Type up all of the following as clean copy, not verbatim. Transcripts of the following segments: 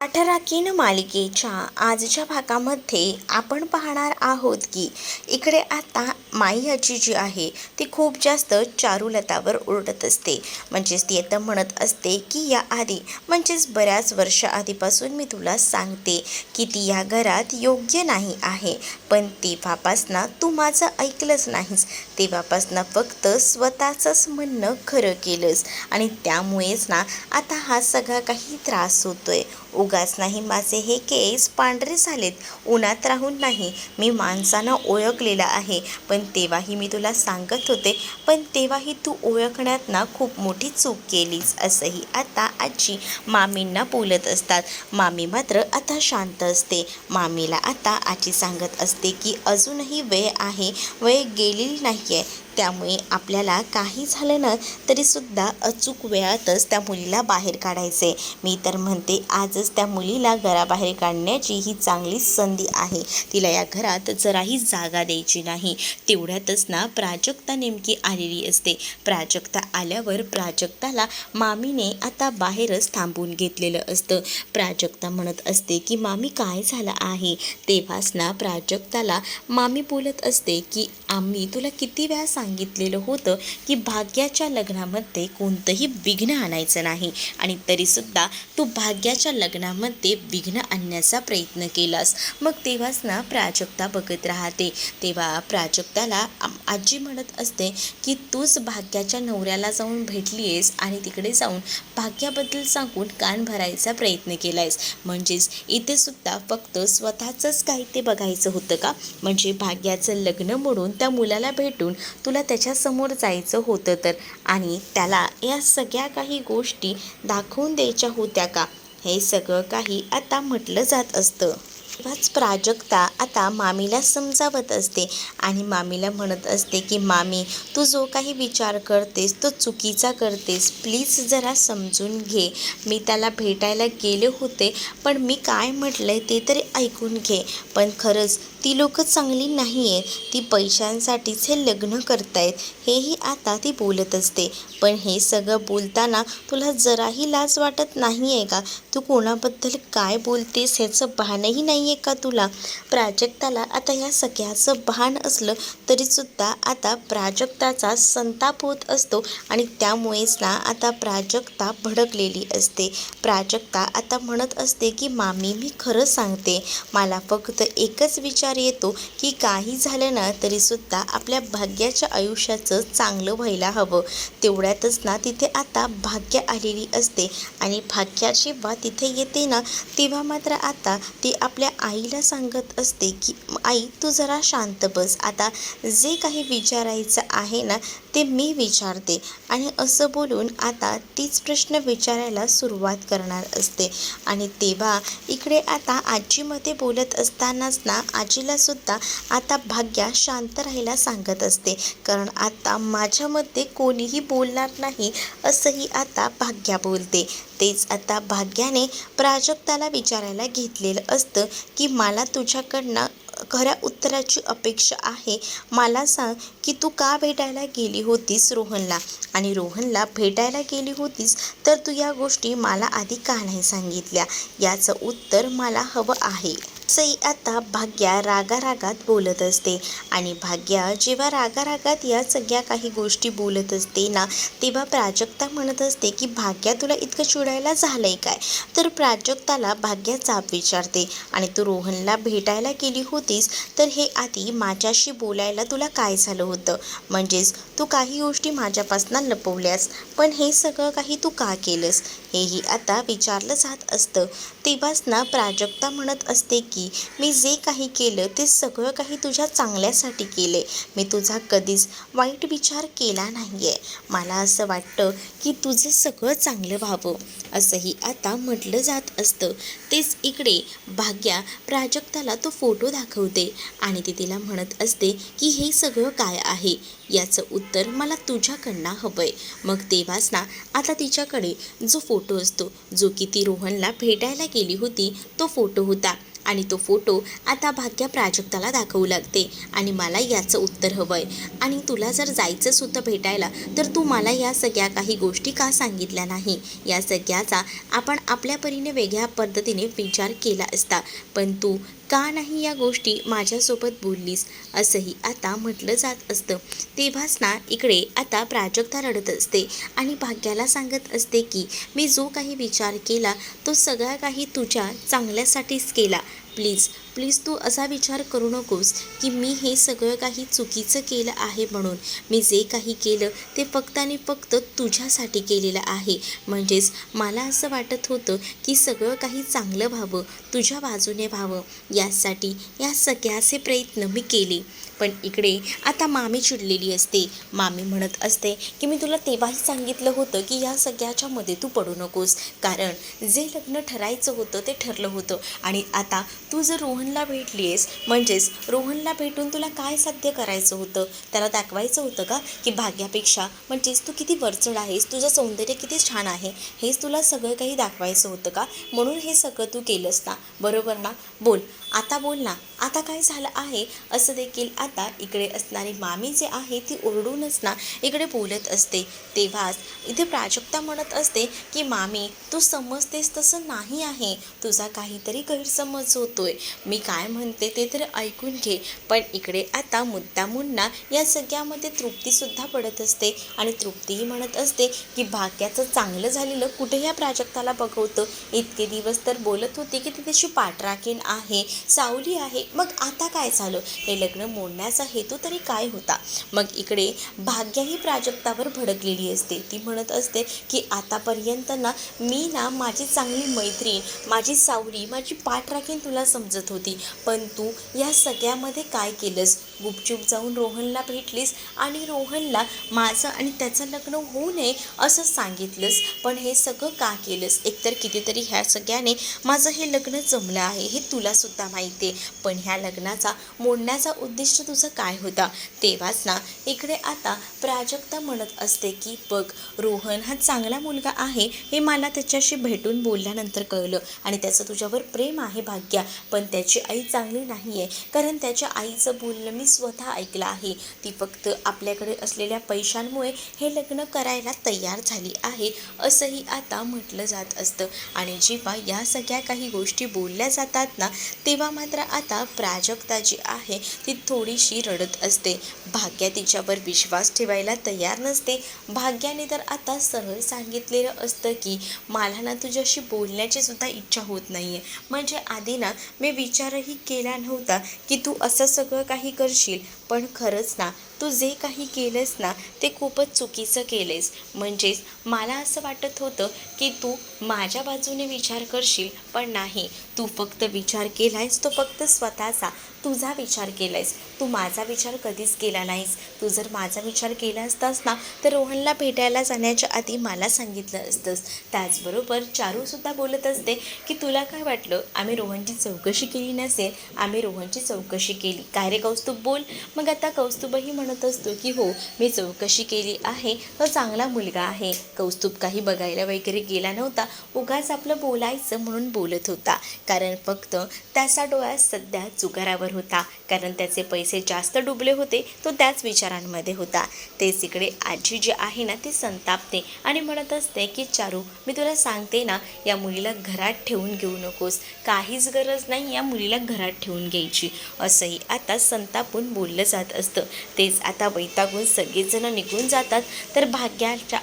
आठराखीन मालिकेच्या आजच्या भागामध्ये आपण पाहणार आहोत की इकडे आता माई आजी जी आहे ती खूप जास्त चारुलतावर ओरडत असते. म्हणजेच ती आता म्हणत असते की या आधी म्हणजेच बऱ्याच वर्ष आधीपासून मी तुला सांगते की ती या घरात योग्य नाही आहे, पण तेव्हापासनं तू माझं ऐकलंच नाहीस. तेव्हापासनं फक्त स्वतःचंच म्हणणं खरं केलंस आणि त्यामुळेच ना आता हा सगळा काही त्रास होतोय. उगाच नाही माझे हे केस पांढरे झालेत, उन्हात राहून नाही, मी माणसानं ओळखलेलं आहे. पण तेव्हाही मी तुला सांगत होते, पण तेव्हाही तू ओळखण्यात ना खूप मोठी चूक केलीस, असंही आता आजी मामींना बोलत असतात. मामी मात्र आता शांत असते. मामीला आता आजी सांगत असते की अजूनही वेळ आहे, वेळ गेलेली नाही आहे. त्यामुळे आपल्याला काही झालं ना तरीसुद्धा अचूक वेळातच त्या मुलीला बाहेर काढायचे. मी तर म्हणते आजच त्या मुलीला घराबाहेर काढण्याची ही चांगली संधी आहे. तिला या घरात जराही जागा द्यायची नाही. तेवढ्यातच ना प्राजक्ता नेमकी आलेली असते. प्राजक्ता आल्यावर प्राजक्ताला मामीने आता बाहेरच थांबून घेतलेलं असतं. प्राजक्ता म्हणत असते की मामी काय झालं आहे. तेव्हाच ना प्राजक्ताला मामी बोलत असते की आम्ही तुला किती वेळा सांगितलेलं होतं की भाग्याच्या लग्नामध्ये कोणतंही विघ्न आणायचं नाही आणि तरीसुद्धा तू भाग्याच्या लग्नामध्ये विघ्न आणण्याचा प्रयत्न केलास. मग तेव्हाच ना प्राजक्ता बघत राहते. तेव्हा प्राजक्ताला आजी म्हणत असते की तूच भाग्याच्या नवऱ्याला जाऊन भेटली आहेस आणि तिकडे जाऊन भाग्याबद्दल सांगून कान भरायचा प्रयत्न केला आहेस. म्हणजेच इथे सुद्धा फक्त स्वतःचंच काय ते बघायचं होतं का? म्हणजे भाग्याचं लग्न मोडून त्या मुलाला भेटून तुला त्याच्यासमोर जायचं होतं तर, आणि त्याला या सगळ्या काही गोष्टी दाखवून द्यायच्या होत्या का? हे सगळं काही आता म्हटलं जात असतं. तेव्हाच प्राजक्ता आता मामीला समजावत असते आणि मामीला म्हणत असते की मामी, तू जो काही विचार करतेस तो चुकीचा करतेस. प्लीज जरा समजून घे. मी त्याला भेटायला गेले होते, पण मी काय म्हटलंय ते तरी ऐकून घे. पण खरंच ती लोकं चांगली नाही आहेत. ती पैशांसाठीच हे लग्न करतायत, हेही आता ती बोलत असते. पण हे सगळं बोलताना तुला जराही लाज वाटत नाही आहे का? तू कोणाबद्दल काय बोलतेस ह्याचं भानही नाही आहे का तुला? प्राजक्ताला आता ह्या सगळ्याचं भान असलं तरीसुद्धा आता प्राजक्ताचा संताप होत असतो आणि त्यामुळेच ना आता प्राजक्ता भडकलेली असते. प्राजक्ता आता म्हणत असते की मामी, मी खरं सांगते, मला फक्त एकच विचार येतो की काही झालं ना तरीसुद्धा आपल्या भाग्याच्या आयुष्याचं चांगलं व्हायला हवं. तेवढ्यातच ना तिथे आता भाग्य आलेली असते आणि भाग्या जेव्हा तिथे येते ना तेव्हा मात्र आता ती आपल्या आईला सांगत असते की आई, तू जरा शांत बस. आता जे काही विचारायचं आहे ना ते मी विचारते. आणि असं बोलून आता तीच प्रश्न विचारायला सुरुवात करणार असते. आणि तेव्हा इकडे आता आजीमध्ये बोलत असतानाच ना आजीलासुद्धा आता भाग्या शांत राहायला सांगत असते. कारण आता माझ्यामध्ये कोणीही बोलणार नाही असंही आता भाग्या बोलते. तेच आता भाग्याने प्राजक्ताला विचारायला घेतलेलं असतं की मला तुझ्याकडनं खऱ्या उत्तराची अपेक्षा आहे. मला सांग की तू का भेटायला गेली होतीस रोहनला, आणि रोहनला भेटायला गेली होतीस तर तू या गोष्टी मला आधी का नाही सांगितल्या? याचं उत्तर मला हवं आहे. असंही आता भाग्या रागारागात बोलत असते. आणि भाग्या जेव्हा रागारागात या सगळ्या काही गोष्टी बोलत असते ना तेव्हा प्राजक्ता म्हणत असते की भाग्या, तुला इतकं चिडायला झालंय काय? तर प्राजक्ताला भाग्या जाब विचारते आणि तू रोहनला भेटायला गेली होतीस तर हे आधी माझ्याशी बोलायला तुला काय झालं होतं? म्हणजेच तू काही गोष्टी माझ्यापासून लपवल्यास, पण हे सगळं काही तू का केलंस? हेही आता विचारलं जात असतं. तेव्हाच ना प्राजक्ता म्हणत असते की मी जे काही केलं ते सगळं काही तुझ्या चांगल्यासाठी केले. मी तुझा कधीच वाईट विचार केला नाही आहे. मला असं वाटतं की तुझं सगळं चांगलं व्हावं, असंही आता म्हटलं जात असतं. तेच इकडे भाग्या प्राजक्ताला तो फोटो दाखवते आणि ती तिला म्हणत असते की हे सगळं काय आहे, याचं उत्तर मला तुझ्याकडनं हवं आहे. मग तेव्हाच ना आता तिच्याकडे जो फोटो असतो, जो की ती रोहनला भेटायला गेली होती तो फोटो होता आणि तो फोटो आता भाग्या प्राजक्ताला दाखवू लागते आणि मला याचं उत्तर हवं आहे. आणि तुला जर जायचंच होतं भेटायला तर तू मला या सगळ्या काही गोष्टी का सांगितल्या नाही? या सगळ्याचा आपण आपल्या परीने वेगळ्या पद्धतीने विचार केला असता, पण तू का नाही या गोष्टी माझ्यासोबत बोललीस असंही आता म्हटलं जात असतं. तेव्हाच ना इकडे आता प्राजक्ता रडत असते आणि भाग्याला सांगत असते की मी जो काही विचार केला तो सगळा काही तुझ्या चांगल्यासाठीच केला. प्लीज प्लीज तू असा विचार करू नकोस की मी हे सगळं काही चुकीचं केलं आहे म्हणून. मी जे काही केलं ते फक्त आणि फक्त तुझ्यासाठी केलेलं आहे. म्हणजेच मला असं वाटत होतं की सगळं काही चांगलं व्हावं, तुझ्या बाजूने व्हावं, यासाठी या सगळ्याचे प्रयत्न मी केले. पण इकडे आता मामी चिडलेली असते. मामी म्हणत असते की मी तुला तेव्हाही सांगितलं होतं की या सगळ्याच्या मध्ये तू पडू नकोस, कारण जे लग्न ठरायचं होतं ते ठरलं होतं. आणि आता तू जर रोहनला भेटली आहेस म्हणजेच रोहनला भेटून तुला काय साध्य करायचं होतं? त्याला दाखवायचं होतं का की भाग्यापेक्षा म्हणजेच तू किती वरचढ आहेस, तुझं सौंदर्य किती छान आहे, हेच तुला सगळं काही दाखवायचं होतं का? म्हणून हे सगळं तू केलंस ना, बरोबर ना? बोल आता, बोल ना, आता काय झालं आहे? असं देखील आता इकडे असणारी मामी जे आहे ती ओरडूनच ना इकडे बोलत असते. तेव्हाच इथे प्राजक्ता म्हणत असते की मामी तू समजतेस तसं नाही आहे, तुझा काहीतरी गैरसमज होतोय. मी काय म्हणते ते तर ऐकून घे. पण इकडे आता मुद्दामून ना या सगळ्यामध्ये तृप्तीसुद्धा पडत असते आणि तृप्तीही म्हणत असते की भाग्याचं चांगलं झालेलं कुठे या प्राजक्ताला बघवतं. इतके दिवस तर बोलत होती की ती त्याची पाठराखीण आहे, सावली आहे, मग आता काय झालं? हे लग्न मोडण्याचा हेतू तरी काय होता? मग इकडे भाग्या ही प्राजक्तावर भडकलेली असते. ती म्हणत असते की आतापर्यंत ना मी ना माझी चांगली मैत्रीण, माझी सावली, माझी पाठराखीण तुला समजत होती, पण तू या सगळ्यामध्ये काय केलंस? गुपचूप जाऊन रोहनला भेटलीस आणि रोहनला माझं आणि त्याचं लग्न होऊ नये असं सांगितलंस. पण हे सगळं का केलंस? एकतर कितीतरी ह्या सगळ्याने माझं हे लग्न जमलं आहे हे तुलासुद्धा माहिती आहे, पण ह्या लग्नाचा मोडण्याचा उद्दिष्ट तुझं काय होता? तेव्हाच ना इकडे आता प्राजक्ता म्हणत असते की बघ, रोहन हा चांगला मुलगा आहे हे मला त्याच्याशी भेटून बोलल्यानंतर कळलं आणि त्याचं तुझ्यावर प्रेम आहे भाग्या, पण त्याची आई चांगली नाही आहे, कारण त्याच्या आईचं बोलणं मी स्वतः ऐकलं आहे. ती फक्त आपल्याकडे असलेल्या पैशांमुळे हे लग्न करायला तयार झाली आहे असंही आता म्हटलं जात असतं. आणि जेव्हा या सगळ्या काही गोष्टी बोलल्या जातात ना तेव्हा मात्र आता प्राजक्ता जी आहे ती थोडीशी रडत असते. भाग्या तिच्यावर विश्वास ठेवायला तयार नसते. भाग्याने तर आता सरळ सांगितलेलं असतं की मला ना तुझ्याशी बोलण्याची सुद्धा इच्छा होत नाही आहे. म्हणजे आधी ना मी विचारही केला नव्हता की तू असं सगळं काही करशील, पण खरंच ना तू जे काही केलंस ना ते खूपच चुकीचं केलेस. म्हणजेच मला असं वाटत होतं की तू माझ्या बाजूने विचार करशील, पण नाही, तू फक्त विचार केलायस तो फक्त स्वतःचा, तुझा विचार केलायस, तू माझा विचार कधीच केला नाहीस. तू जर माझा विचार केला असतास ना तर रोहनला भेटायला जाण्याच्या आधी मला सांगितलं असतंस. त्याचबरोबर चारूसुद्धा बोलत असते की तुला काय वाटलं आम्ही रोहनची चौकशी केली नसेल? आम्ही रोहनची चौकशी केली. काय रे कौस्तुभ, बोल. मग आता कौस्तुभही म्हणत असतो की हो मी चौकशी केली आहे, तो चांगला मुलगा आहे. कौस्तुभ काही बघायला वगैरे गेला नव्हता, उगाच आपलं बोलायचं म्हणून बोलत होता, कारण फक्त त्याचा डोळा सध्या जुगारावर होता, कारण त्याचे पैसे जास्त डुबले होते, तो त्याच विचारांमध्ये होता. तेच इकडे आजी जी आहे ना ती संतापते आणि म्हणत असते की चारू मी तुला सांगते ना या मुलीला घरात ठेवून घेऊ नकोस, काहीच गरज नाही या मुलीला घरात ठेवून घ्यायची, असंही आता संतापून बोललं जात असतं. तेच आता वैतागून सगळेजण निघून जातात. तर भाग्याच्या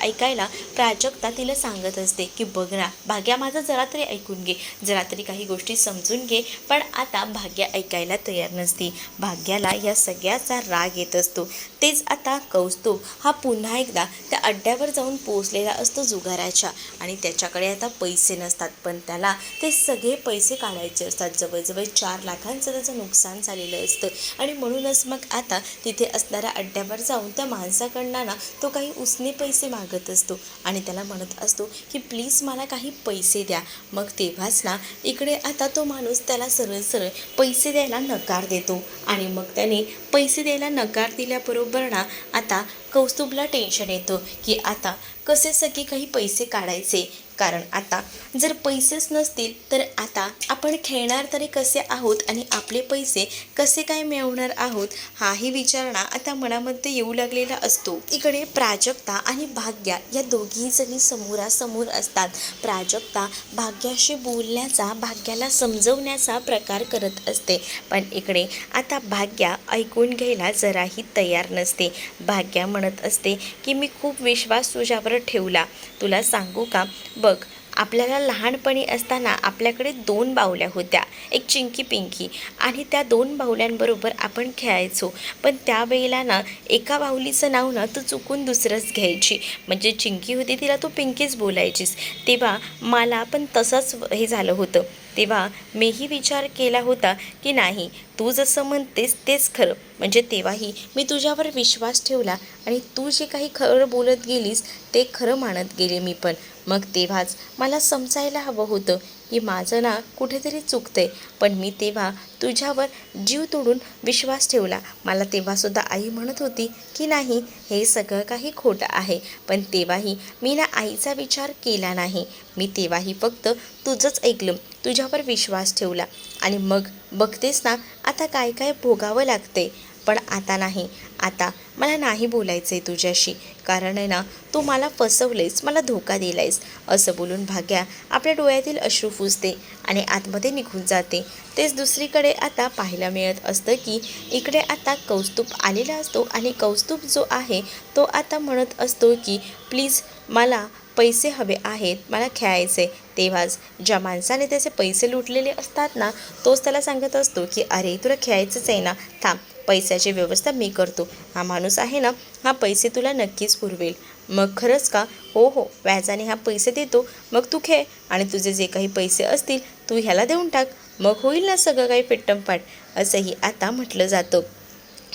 ऐकायला प्राजक्ता तिला सांगत असते की बघ ना भाग्या, माझं जरा तरी ऐकून घे, जरा तरी काही गोष्टी समजून घे. पण आता भाग्या ऐकायला तयार नसते. भाग्याला या सगळ्याचा राग येत असतो. तेच आता कौस्तुभ हा पुन्हा एकदा त्या अड्ड्यावर जाऊन पोचलेला असतो जुगाराच्या, आणि त्याच्याकडे आता पैसे नसतात, पण त्याला ते सगळे पैसे काढायचे असतात. जवळजवळ 4 लाखांचं त्याचं नुकसान झालेलं असतं. आणि म्हणूनच मग आता तिथे असणाऱ्या अड्ड्यावर जाऊन त्या माणसाकडनं ना तो काही उसने पैसे मागत असतो आणि त्याला म्हणत असतो की प्लीज मला काही पैसे द्या. मग तेव्हाच ना इकडे आता तो माणूस त्याला सरळ सरळ पैसे द्यायला नकार देतो. आणि मग त्याने पैसे द्यायला नकार दिल्याबरोबर ना आता कौस्तुभला टेन्शन येतं की आता कसे सगळे काही पैसे काढायचे, कारण आता जर पैसेच नसतील तर आता आपण खेळणार तरी कसे आहोत आणि आपले पैसे कसे काय मिळवणार आहोत हाही विचारणा आता मनामध्ये येऊ लागलेला असतो. इकडे प्राजक्ता आणि भाग्या या दोघी जणी समोरासमोर असतात. प्राजक्ता भाग्याशी बोलण्याचा, भाग्याला समजवण्याचा प्रकार करत असते, पण इकडे आता भाग्या ऐकून घ्यायला जराही तयार नसते. भाग्या म्हणत असते की मी खूप विश्वास तुझ्यावर ठेवला. तुला सांगू का, बघ आपल्याला लहानपणी असताना आपल्याकडे 2 बाहुल्या होत्या, एक चिंकी पिंकी, आणि त्या 2 बाहुल्यांबरोबर आपण खेळायचो. पण त्यावेळेला ना एका बाहुलीचं नाव ना तू चुकून दुसरंच घ्यायची, म्हणजे चिंकी होती तिला तू पिंकीच बोलायचीस. तेव्हा मला पण तसंच हे झालं होतं. तेव्हा मीही विचार केला होता की नाही, तू जसं म्हणतेस तेच खरं. म्हणजे तेव्हाही मी तुझ्यावर विश्वास ठेवला आणि तू जे काही खरं बोलत गेलीस ते खरं मानत गेले मी पण. मग तेव्हाच मला समजायला हवं होतं की माझं ना कुठेतरी चुकतंय. पण मी तेव्हा तुझ्यावर जीव तोडून विश्वास ठेवला. मला तेव्हासुद्धा आई म्हणत होती की नाही, हे सगळं काही खोटं आहे. पण तेव्हाही मी ना आईचा विचार केला नाही. मी तेव्हाही फक्त तुझंच ऐकलं, तुझ्यावर विश्वास ठेवला आणि मग बघतेस ना आता काय काय भोगावं लागते. पण आता नाही, आता मला नाही बोलायचं आहे तुझ्याशी, कारण आहे ना तू मला फसवलेस, मला धोका दिलायस. असं बोलून भाग्या आपल्या डोळ्यातील अश्रू पुसते आणि आतमध्ये निघून जाते. तेच दुसरीकडे आता पाहायला मिळत असतं की इकडे आता कौस्तुभ आलेला असतो आणि कौस्तुभ जो आहे तो आता म्हणत असतो की प्लीज मला पैसे हवे आहेत, मला खेळायचे. तेव्हाच ज्या माणसाने त्याचे पैसे लुटलेले असतात ना तोच त्याला सांगत असतो की अरे तुला खेळायचंच आहे ना, थांब पैशाची व्यवस्था मी करतो. हा माणूस आहे ना, हा पैसे तुला नक्कीच पुरवेल. मग खरंच का? हो हो, व्याजाने हा पैसे देतो. मग तू खेळ आणि तुझे जे काही पैसे असतील तू ह्याला देऊन टाक, मग होईल ना सगळं काही पिट्टमपाट, असंही आता म्हटलं जातं.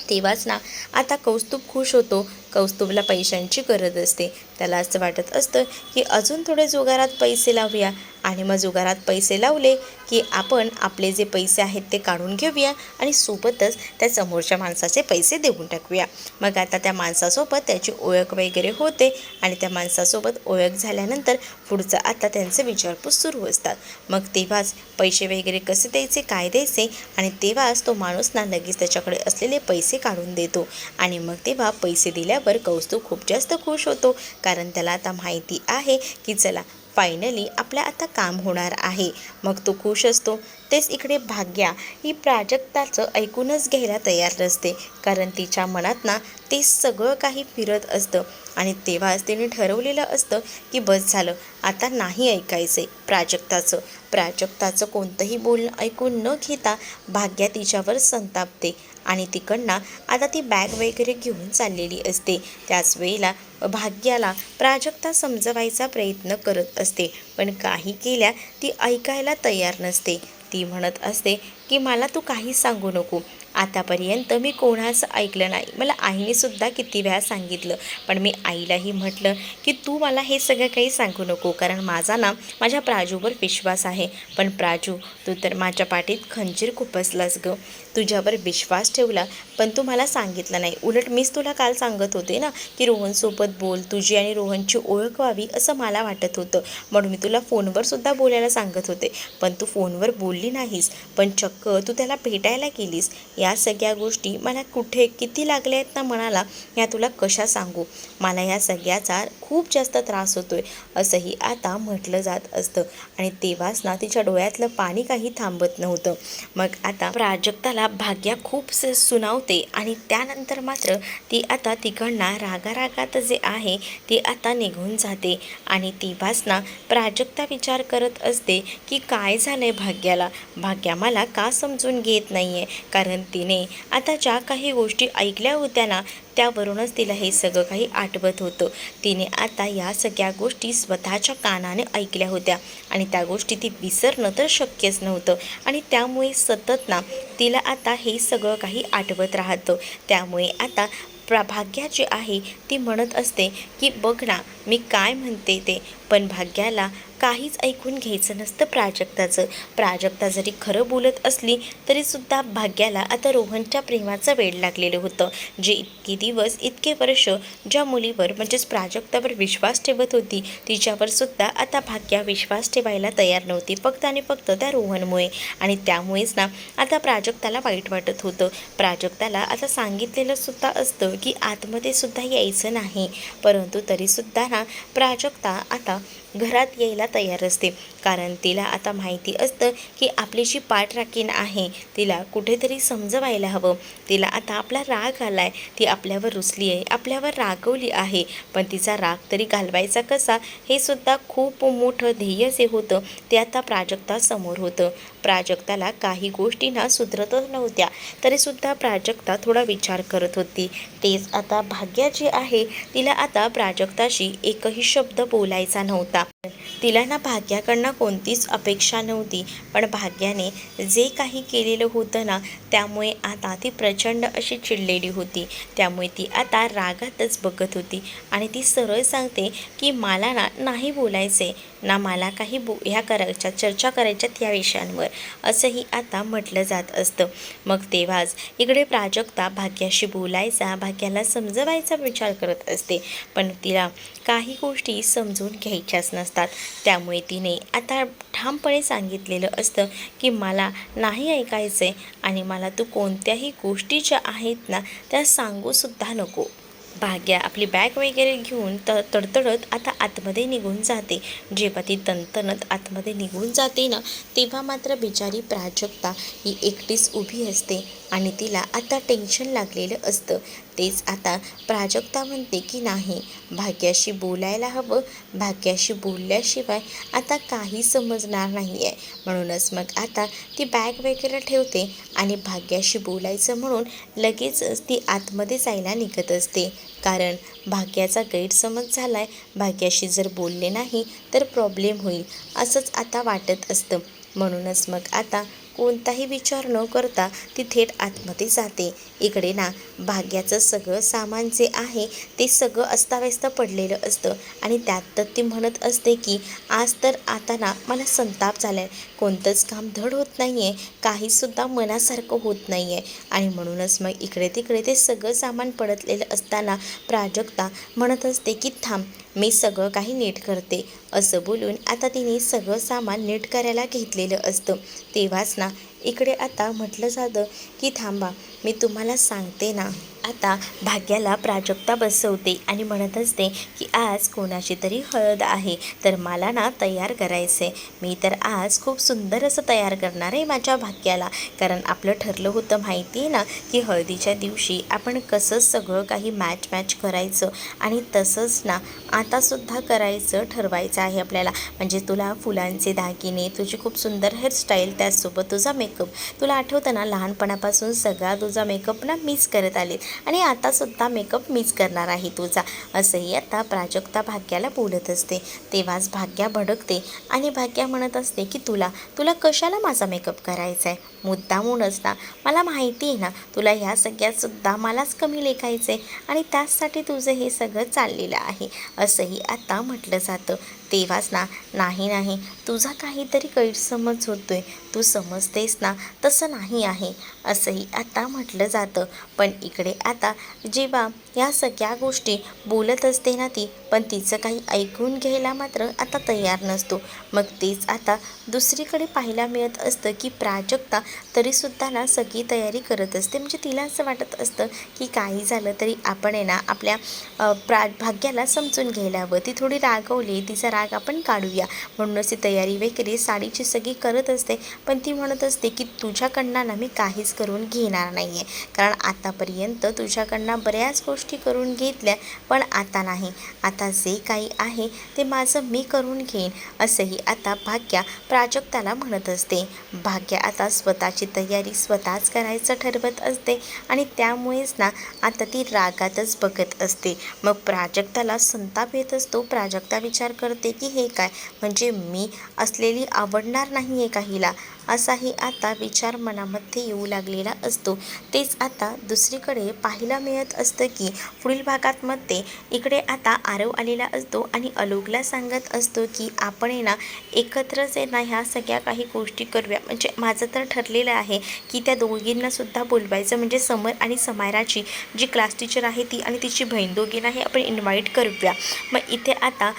तेव्हाच ना आता कौस्तुभ खुश होतो. कौस्तुभला पैशांची गरज असते. त्याला असं वाटत असतं की अजून थोडे जुगारात पैसे लावूया आणि मग जुगारात पैसे लावले की आपण आपले जे पैसे आहेत ते काढून घेऊया आणि सोबतच त्या समोरच्या माणसाचे पैसे देऊन टाकूया. मग आता त्या माणसासोबत त्याची ओळख वगैरे होते आणि त्या माणसासोबत ओळख झाल्यानंतर पुढचं आता त्यांचे विचारपूस सुरू असतात. मग तेव्हाच पैसे वगैरे कसे द्यायचे, काय द्यायचे, आणि तेव्हाच तो माणूस ना लगेच त्याच्याकडे असलेले पैसे काढून देतो. आणि मग तेव्हा पैसे दिल्यावर कौस्तुभ खूप जास्त खुश होतो, कारण त्याला आता माहिती आहे की चला फायनली आपलं आता काम होणार आहे. मग तो खुश असतो. तेच इकडे भाग्या ही प्राजक्ताचं ऐकूनच घ्यायला तयार नसते, कारण तिच्या मनात ना ते सगळं काही फिरत असतं आणि तेव्हाच तिने ठरवलेलं असतं की बस झालं, आता नाही ऐकायचं प्राजक्ताचं कोणतंही बोलणं ऐकून न घेता भाग्या तिच्यावर संतापते आणि तिकडनं आता ती बॅग वगैरे घेऊन चाललेली असते. त्याच वेळेला भाग्याला प्राजक्ता समजवायचा प्रयत्न करत असते, पण काही केल्या ती ऐकायला तयार नसते. ती म्हणत असते की मला तू काही सांगू नको, आतापर्यंत मी कोणाचं ऐकलं नाही. मला आईनेसुद्धा किती वेळा सांगितलं, पण मी आईलाही म्हटलं की तू मला हे सगळं काही सांगू नको, कारण माझा ना माझ्या प्राजूवर विश्वास आहे. पण प्राजू, तू तर माझ्या पाठीत खंजीर खुपसलास गं. तुझ्यावर विश्वास ठेवला पण तू मला सांगितलं नाही. उलट मीच तुला काल सांगत होते ना की रोहनसोबत बोल, तुझी आणि रोहनची ओळख व्हावी असं मला वाटत होतं, म्हणून मी तुला फोनवर सुद्धा बोलायला सांगत होते. पण तू फोनवर बोलली नाहीस, पण चक्क तू त्याला भेटायला गेलीस. या सगळ्या गोष्टी मला कुठे किती लागल्या आहेत ना मनाला, ह्या तुला कशा सांगू. मला या सगळ्याचा खूप जास्त त्रास होतोय, असंही आता म्हटलं जात असतं. आणि तेव्हाच ना तिच्या डोळ्यातलं पाणी काही थांबत नव्हतं. मग आता प्राजक्ताला भाग्या खूप सुनावते आणि त्यानंतर मात्र ती आता तिकडनं रागारागात जे आहे ती आता निघून जाते. आणि तेव्हाच ना प्राजक्ता विचार करत असते की काय झालंय भाग्याला, भाग्या मला का समजून घेत नाही आहे. कारण तिने आता ज्या काही गोष्टी ऐकल्या होत्या ना त्यावरूनच तिला हे सगळं काही आठवत होतं. तिने आता या सगळ्या गोष्टी स्वतःच्या कानाने ऐकल्या होत्या आणि त्या गोष्टी ती विसरणं तर शक्यच नव्हतं. आणि त्यामुळे सतत ना तिला आता हे सगळं काही आठवत राहतं. त्यामुळे आता भाग्या जी आहे ती म्हणत असते की बघ ना मी काय म्हणते ते, पण भाग्याला काहीच ऐकून घ्यायचं नसतं प्राजक्ताचं. प्राजक्ता जरी खरं बोलत असली तरीसुद्धा भाग्याला आता रोहनच्या प्रेमाचं वेड लागलेलं होतं. जे इतके दिवस इतके वर्ष ज्या मुलीवर म्हणजेच प्राजक्तावर विश्वास ठेवत होती तिच्यावर सुद्धा आता भाग्या विश्वास ठेवायला तयार नव्हती, फक्त आणि फक्त त्या रोहनमुळे. आणि त्यामुळेच ना आता प्राजक्ताला वाईट वाटत होतं. प्राजक्ताला आता सांगितलेलं सुद्धा असतं की आतमध्ये सुद्धा यायचं नाही, परंतु तरीसुद्धा ना प्राजक्ता आता घरात यायला तयार असते. कारण तिला आता माहिती असतं की आपली जी पाठराखीण आहे तिला कुठेतरी समजवायला हवं. तिला आता आपला राग आला आहे, ती आपल्यावर रुसली आहे, आपल्यावर रागवली आहे, पण तिचा राग तरी घालवायचा कसा हे सुद्धा खूप मोठं ध्येय जे होतं ते आता प्राजक्तासमोर होतं. प्राजक्ताला काही गोष्टी ना सुधरतच नव्हत्या, तरीसुद्धा प्राजक्ता थोडा विचार करत होती. तेच आता भाग्या जी आहे तिला आता प्राजक्ताशी एकही शब्द बोलायचा नव्हता. तिला ना भाग्याकडनं कोणतीच अपेक्षा नव्हती, पण भाग्याने जे काही केलेलं होतं ना त्यामुळे आता ती प्रचंड अशी चिडलेली होती. त्यामुळे ती आता रागातच बघत होती आणि ती सरळ सांगते की मला ना नाही बोलायचे ना, मला काही ह्या करायच्या चर्चा करायच्यात या विषयांवर, असंही आता म्हटलं जात असतं. मग तेव्हाच इकडे प्राजक्ता भाग्याशी बोलायचा, भाग्याला समजवायचा विचार करत असते, पण तिला काही गोष्टी समजून घ्यायच्याच नसतात. त्यामुळे तिने आता ठामपणे सांगितलेलं असतं की मला नाही ऐकायचं आहे आणि मला तू कोणत्याही गोष्टी ज्या आहेत ना त्या सांगूसुद्धा नको. भाग्या आपली बॅग वगैरे घेऊन तडतडत आता आतमध्ये निघून जाते. जेव्हा ती तणतणत आतमध्ये निघून जाते ना तेव्हा मात्र बिचारी प्राजक्ता ही एकटीच उभी असते आणि तिला आता टेन्शन लागलेलं असतं. तेच आता प्राजक्ता म्हणते की नाही, भाग्याशी बोलायला हवं, भाग्याशी बोलल्याशिवाय आता काही समजणार नाही आहे. म्हणूनच मग आता ती बॅग वगैरे ठेवते आणि भाग्याशी बोलायचं म्हणून लगेचच ती आतमध्ये जायला निघत असते. कारण भाग्याचा गैरसमज झाला आहे, भाग्याशी जर बोलले नाही तर प्रॉब्लेम होईल असंच आता वाटत असतं. म्हणूनच मग आता कोणताही विचार न करता ती थेट आतमध्ये जाते. इकडे ना भाग्याचं सगळं सामान जे आहे ते सगळं अस्ताव्यस्त पडलेलं असतं आणि त्यात तर ती म्हणत असते की आज तर आता ना मला संताप झाला आहे, कोणतंच काम धड होत नाही आहे, काहीसुद्धा मनासारखं होत नाही आहे. आणि म्हणूनच मग इकडे तिकडे ते सगळं सामान पडतलेलं असताना प्राजक्ता म्हणत असते की थांब, मी सगळं काही नीट करते. असं बोलून आता तिने सगळं सामान नीट करायला घेतलेलं असतं. तेव्हाच ना इकडे आता म्हटलं जातं की थांबा, मी तुम्हाला सांगते ना. आता भाग्याला प्राजक्ता बसवते आणि म्हणत असते की आज कोणाची तरी हळद आहे, तर मला ना तयार करायचं आहे. मी तर आज खूप सुंदर असं तयार करणार आहे माझ्या भाग्याला. कारण आपलं ठरलं होतं माहिती आहे ना की हळदीच्या दिवशी आपण कसं सगळं काही मॅच करायचं आणि तसंच ना आतासुद्धा करायचं ठरवायचं आहे आपल्याला. म्हणजे तुला फुलांचे दागिने, तुझी खूप सुंदर हेअरस्टाईल, त्याचसोबत तुझा मेकअप. तुला आठवतं ना लहानपणापासून सगळा तुझा मेकअप ना मीच करत आले आणि आतासुद्धा मेकअप मीच करणार आहे तुझा, असंही आता प्राजक्ता भाग्याला बोलत असते. तेव्हाच भाग्या भडकते आणि भाग्या म्हणत असते की तुला कशाला माझा मेकअप करायचा आहे, मुद्दामूनच ना, मला माहिती आहे ना तुला ह्या सगळ्यातसुद्धा मलाच कमी लेखायचं आहे आणि त्याचसाठी तुझं हे सगळं चाललेलं आहे, असंही आता म्हटलं जातं. तेव्हाच ना नाही, तुझा काहीतरी गैरसमज होतोय, तू समजतेस ना तसं नाही आहे, असंही आता म्हटलं जातं. पण इकडे आता जेव्हा या सगळ्या गोष्टी बोलत असते ना ती, पण तिचं काही ऐकून घ्यायला मात्र आता तयार नसतो. मग तेच आता दुसरीकडे पाहायला मिळत असतं की प्राजक्ता तरीसुद्धा ना सगळी तयारी करत असते. म्हणजे तिला असं वाटत असतं की काही झालं तरी आपण आहे ना आपल्या भाग्याला समजून घ्यायला हवं, ती थोडी रागवली, तिचा राग आपण काढूया, म्हणूनच ती तयारी वगैरे साडीची सगळी करत असते. पण ती म्हणत असते की तुझ्याकडनं ना मी काहीच करून घेणार नाही आहे, कारण आतापर्यंत तुझ्याकडनं बऱ्याच गोष्टी करून घेतल्या, पण आता नाही, आता जे काही आहे ते माझं मी करून घेईन, असंही आता भाग्या प्राजक्ताला म्हणत असते. भाग्या आता स्वतःची तयारी स्वतःच करायचं ठरवत असते आणि त्यामुळेच ना आता ती रागातच बघत असते. मग प्राजक्ताला संताप येत असतो. प्राजक्ता विचार करते की हे काय, म्हणजे मी असलेली आवडणार नाही आहे काहीला, असाही आता विचार मनामध्ये येऊ लागलेला असतो. तेच आता दुसरीकडे पाहायला मिळत असतं की पुढील भागांमध्ये इकडे आता आरव आलेला असतो आणि आलोकला सांगत असतो की आपण आहे ना एकत्रच आहे ना ह्या सगळ्या काही गोष्टी करूया. म्हणजे माझं तर ठरलेलं आहे की त्या दोघींना सुद्धा बोलवायचं, म्हणजे समर आणि समायराची जी क्लास टीचर आहे ती आणि तिची बहीण दोघींनाही आपण इन्व्हाइट करूया. मग इथे आता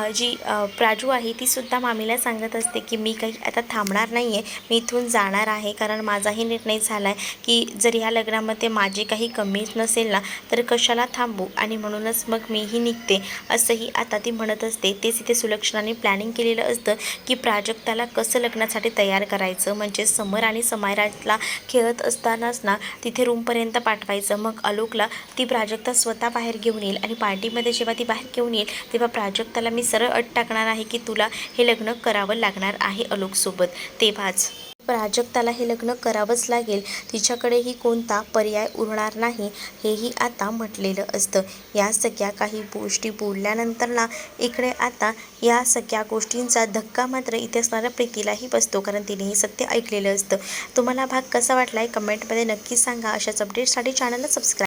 जी प्राजू आहे ती सुद्धा मामीला सांगत असते की मी काही आता थांबणार नाही आहे, मी इथून जाणार आहे. कारण माझाही निर्णय झाला आहे की जर ह्या लग्नामध्ये माझी काही कमीच नसेल ना तर कशाला थांबू, आणि म्हणूनच मग मीही निघते असंही आता ती म्हणत असते. तेच इथे सुलक्षणाने प्लॅनिंग केलेलं असतं की प्राजक्ताला कसं लग्नासाठी तयार करायचं, म्हणजे समर आणि समायराला खेळत असतानाच ना तिथे रूमपर्यंत पाठवायचं. मग आलोकला ती प्राजक्ता स्वतः बाहेर घेऊन येईल आणि पार्टीमध्ये जेव्हा ती बाहेर घेऊन येईल तेव्हा प्राजक्ताला मी सरळ अट टाकणार आहे की तुला हे लग्न करावं लागणार आहे आलोकसोबत. तेव्हाच प्राजक्ताला हे लग्न करावंच लागेल, तिच्याकडेही कोणता पर्याय उरणार नाही हेही आता म्हटलेलं असतं. या सगळ्या काही गोष्टी बोलल्यानंतर ना इकडे आता या सगळ्या गोष्टींचा धक्का मात्र इथे असणाऱ्या प्रीतीलाही बसतो, कारण तिनेही सत्य ऐकलेलं असतं. तुम्हाला भाग कसा वाटला आहे कमेंटमध्ये नक्की सांगा. अशाच अपडेट्ससाठी चॅनलला सबस्क्राईब